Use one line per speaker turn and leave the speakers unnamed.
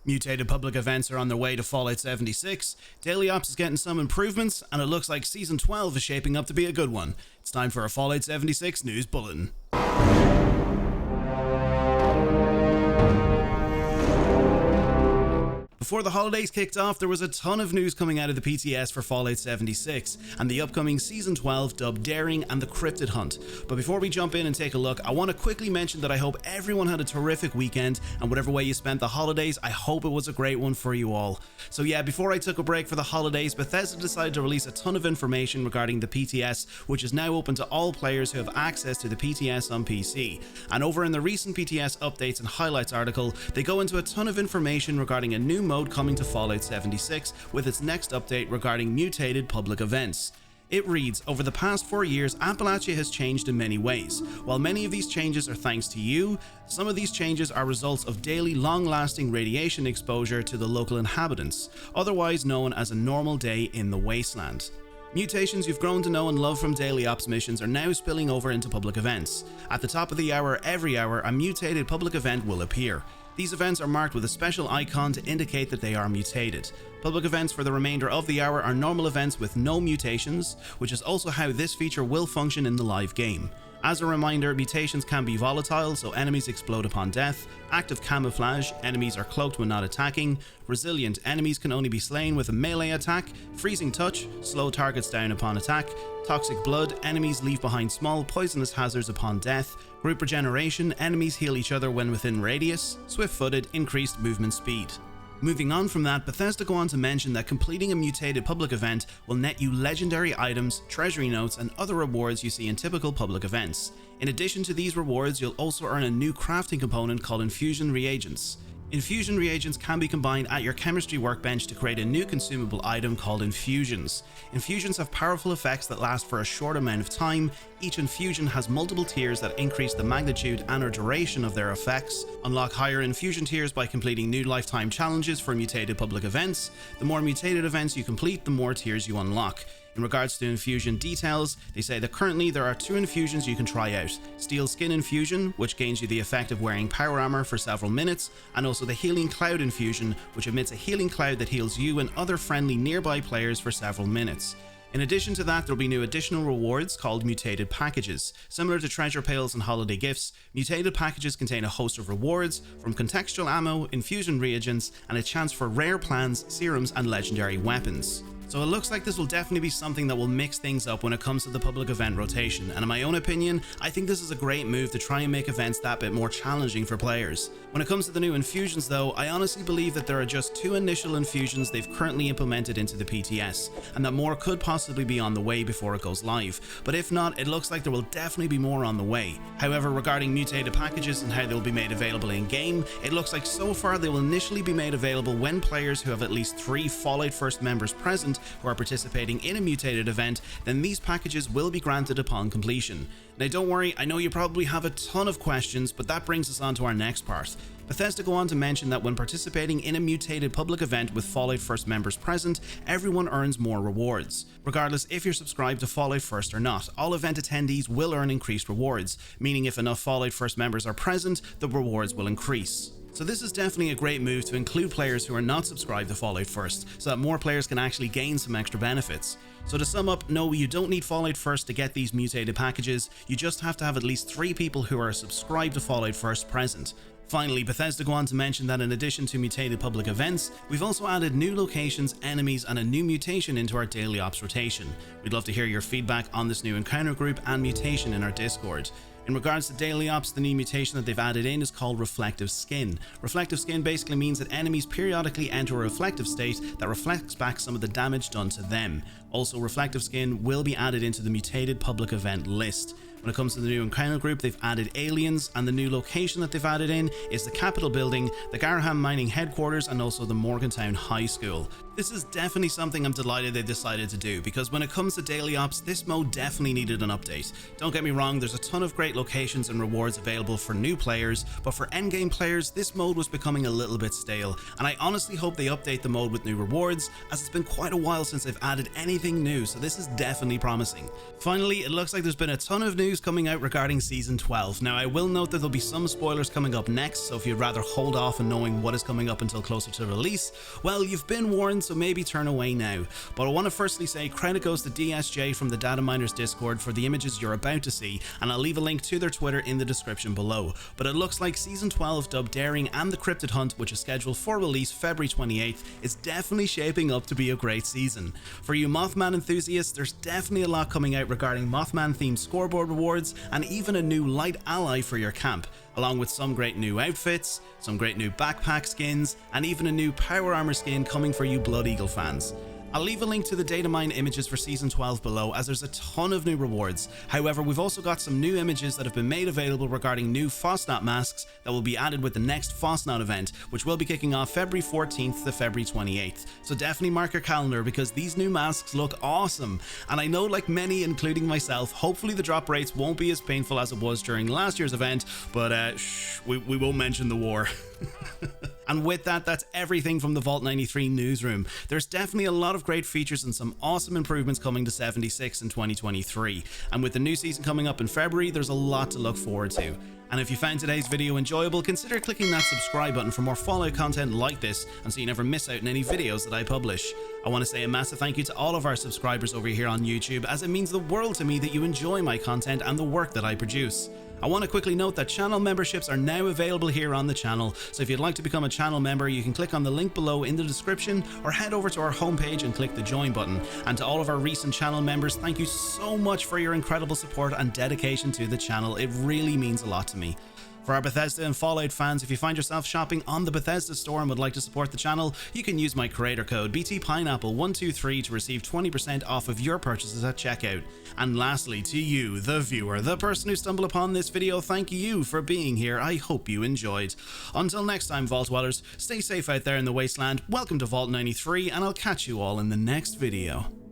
Mutated Public Events are on their way to Fallout 76, Daily Ops is getting some improvements, and it looks like Season 12 is shaping up to be a good one. It's time for a Fallout 76 News Bulletin. Before the holidays kicked off, there was a ton of news coming out of the PTS for Fallout 76 and the upcoming Season 12 dubbed Daring and the Cryptid Hunt. But before we jump in and take a look, I want to quickly mention that I hope everyone had a terrific weekend, and whatever way you spent the holidays, I hope it was a great one for you all. So yeah, before I took a break for the holidays, Bethesda decided to release a ton of information regarding the PTS, which is now open to all players who have access to the PTS on PC. And over in the recent PTS updates and highlights article, they go into a ton of information regarding a new mode coming to Fallout 76 with its next update regarding Mutated Public Events. It reads, over the past 4 years, Appalachia has changed in many ways. While many of these changes are thanks to you, some of these changes are results of daily long-lasting radiation exposure to the local inhabitants, otherwise known as a normal day in the wasteland. Mutations you've grown to know and love from Daily Ops missions are now spilling over into public events. At the top of the hour, every hour, a mutated public event will appear. These events are marked with a special icon to indicate that they are mutated. Public events for the remainder of the hour are normal events with no mutations, which is also how this feature will function in the live game. As a reminder, mutations can be volatile, so enemies explode upon death, active camouflage, enemies are cloaked when not attacking, resilient, enemies can only be slain with a melee attack, freezing touch, slow targets down upon attack, toxic blood, enemies leave behind small poisonous hazards upon death, group regeneration, enemies heal each other when within radius, swift-footed, increased movement speed. Moving on from that, Bethesda go on to mention that completing a mutated public event will net you legendary items, treasury notes, and other rewards you see in typical public events. In addition to these rewards, you'll also earn a new crafting component called infusion reagents. Infusion reagents can be combined at your chemistry workbench to create a new consumable item called infusions. Infusions have powerful effects that last for a short amount of time. Each infusion has multiple tiers that increase the magnitude and or duration of their effects. Unlock higher infusion tiers by completing new lifetime challenges for mutated public events. The more mutated events you complete, the more tiers you unlock. In regards to infusion details, they say that currently there are 2 infusions you can try out. Steel Skin Infusion, which gains you the effect of wearing power armor for several minutes, and also the Healing Cloud Infusion, which emits a healing cloud that heals you and other friendly nearby players for several minutes. In addition to that, there will be new additional rewards called Mutated Packages. Similar to treasure pails and holiday gifts, Mutated Packages contain a host of rewards, from contextual ammo, infusion reagents, and a chance for rare plans, serums, and legendary weapons. So it looks like this will definitely be something that will mix things up when it comes to the public event rotation, and in my own opinion, I think this is a great move to try and make events that bit more challenging for players. When it comes to the new infusions though, I honestly believe that there are just 2 initial infusions they've currently implemented into the PTS, and that more could possibly be on the way before it goes live, but if not, it looks like there will definitely be more on the way. However, regarding mutated packages and how they will be made available in game, it looks like so far they will initially be made available when players who have at least 3 Fallout First members present who are participating in a mutated event, then these packages will be granted upon completion. Now don't worry, I know you probably have a ton of questions, but that brings us on to our next part. Bethesda go on to mention that when participating in a mutated public event with Fallout First members present, everyone earns more rewards. Regardless if you're subscribed to Fallout First or not, all event attendees will earn increased rewards, meaning if enough Fallout First members are present, the rewards will increase. So this is definitely a great move to include players who are not subscribed to Fallout First, so that more players can actually gain some extra benefits. So to sum up, no, you don't need Fallout First to get these mutated packages, you just have to have at least 3 people who are subscribed to Fallout First present. Finally, Bethesda go on to mention that in addition to mutated public events, we've also added new locations, enemies, and a new mutation into our Daily Ops rotation. We'd love to hear your feedback on this new encounter group and mutation in our Discord. In regards to Daily Ops, the new mutation that they've added in is called Reflective Skin. Reflective Skin basically means that enemies periodically enter a reflective state that reflects back some of the damage done to them. Also, Reflective Skin will be added into the mutated public event list. When it comes to the new encounter group, they've added aliens, and the new location that they've added in is the Capitol Building, the Garham Mining Headquarters, and also the Morgantown High School. This is definitely something I'm delighted they decided to do, because when it comes to Daily Ops, this mode definitely needed an update. Don't get me wrong, there's a ton of great locations and rewards available for new players, but for endgame players, this mode was becoming a little bit stale, and I honestly hope they update the mode with new rewards, as it's been quite a while since they've added anything new, so this is definitely promising. Finally, it looks like there's been a ton of news coming out regarding Season 12. Now, I will note that there'll be some spoilers coming up next, so if you'd rather hold off on knowing what is coming up until closer to release, well, you've been warned, so maybe turn away now. But I want to firstly say credit goes to DSJ from the Data Miners Discord for the images you're about to see, and I'll leave a link to their Twitter in the description below. But it looks like Season 12 dubbed Daring and the Cryptid Hunt, which is scheduled for release February 28th, is definitely shaping up to be a great season. For you Mothman enthusiasts, there's definitely a lot coming out regarding Mothman themed scoreboard rewards, and even a new light ally for your camp, along with some great new outfits, some great new backpack skins, and even a new power armor skin coming for you Blood Eagle fans. I'll leave a link to the data mine images for Season 12 below, as there's a ton of new rewards. However, we've also got some new images that have been made available regarding new Fasnacht masks that will be added with the next Fasnacht event, which will be kicking off February 14th to February 28th. So definitely mark your calendar, because these new masks look awesome. And I know, like many, including myself, hopefully the drop rates won't be as painful as it was during last year's event, but we won't mention the war. And with that, that's everything from the Vault 93 newsroom. There's definitely a lot of great features and some awesome improvements coming to 76 in 2023. And with the new season coming up in February, there's a lot to look forward to. And if you found today's video enjoyable, consider clicking that subscribe button for more Fallout content like this, and so you never miss out on any videos that I publish. I want to say a massive thank you to all of our subscribers over here on YouTube, as it means the world to me that you enjoy my content and the work that I produce. I want to quickly note that channel memberships are now available here on the channel, so if you'd like to become a channel member, you can click on the link below in the description, or head over to our homepage and click the join button. And to all of our recent channel members, thank you so much for your incredible support and dedication to the channel. It really means a lot to me. For our Bethesda and Fallout fans, if you find yourself shopping on the Bethesda store and would like to support the channel, you can use my creator code BTPineapple123 to receive 20% off of your purchases at checkout. And lastly, to you, the viewer, the person who stumbled upon this video, thank you for being here. I hope you enjoyed. Until next time, Vault Dwellers, stay safe out there in the wasteland, welcome to Vault 93, and I'll catch you all in the next video.